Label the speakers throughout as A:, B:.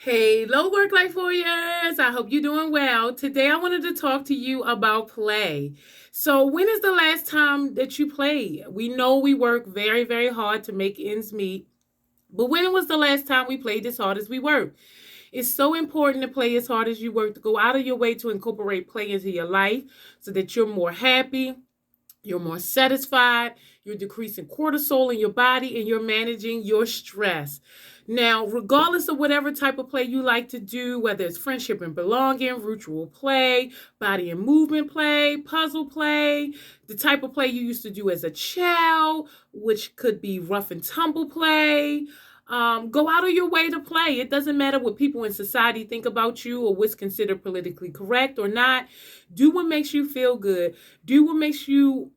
A: Hello, work life warriors. I hope you're doing well. Today, I wanted to talk to you about play. So, when is the last time that you played? We know we work very, very hard to make ends meet, but when was the last time we played as hard as we work? It's so important to play as hard as you work, to go out of your way to incorporate play into your life so that you're more happy, you're more satisfied, you're decreasing cortisol in your body, and you're managing your stress. Now, regardless of whatever type of play you like to do, whether it's friendship and belonging, ritual play, body and movement play, puzzle play, the type of play you used to do as a child, which could be rough and tumble play. Go out of your way to play. It doesn't matter what people in society think about you or what's considered politically correct or not. Do what makes you feel good. Do what makes you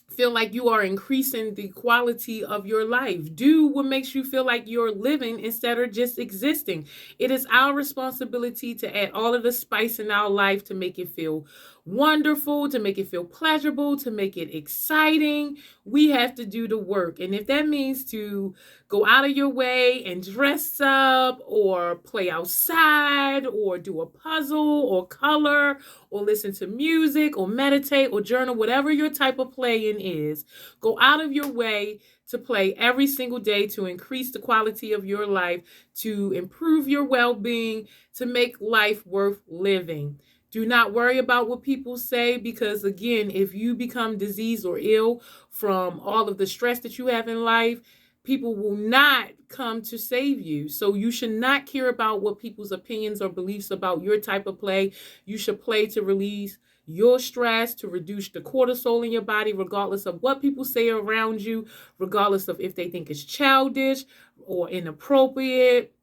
A: feel like you are increasing the quality of your life. Do what makes you feel like you're living instead of just existing. It is our responsibility to add all of the spice in our life to make it feel wonderful, to make it feel pleasurable, to make it exciting. We have to do the work. And if that means to go out of your way and dress up or play outside or do a puzzle or color or listen to music or meditate or journal, whatever your type of playing is, go out of your way to play every single day to increase the quality of your life, to improve your well-being, to make life worth living. Do not worry about what people say because, again, if you become diseased or ill from all of the stress that you have in life, people will not come to save you. So you should not care about what people's opinions or beliefs about your type of play. You should play to release your stress, to reduce the cortisol in your body, regardless of what people say around you, regardless of if they think it's childish or inappropriate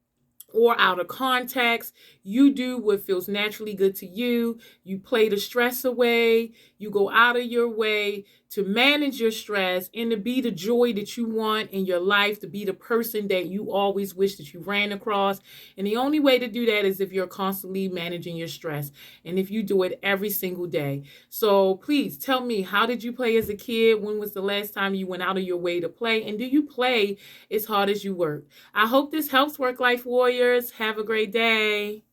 A: or out of context. You do what feels naturally good to you. You play the stress away. You go out of your way to manage your stress and to be the joy that you want in your life, to be the person that you always wish that you ran across. And the only way to do that is if you're constantly managing your stress and if you do it every single day. So please tell me, how did you play as a kid? When was the last time you went out of your way to play? And do you play as hard as you work? I hope this helps, work life warriors. Have a great day.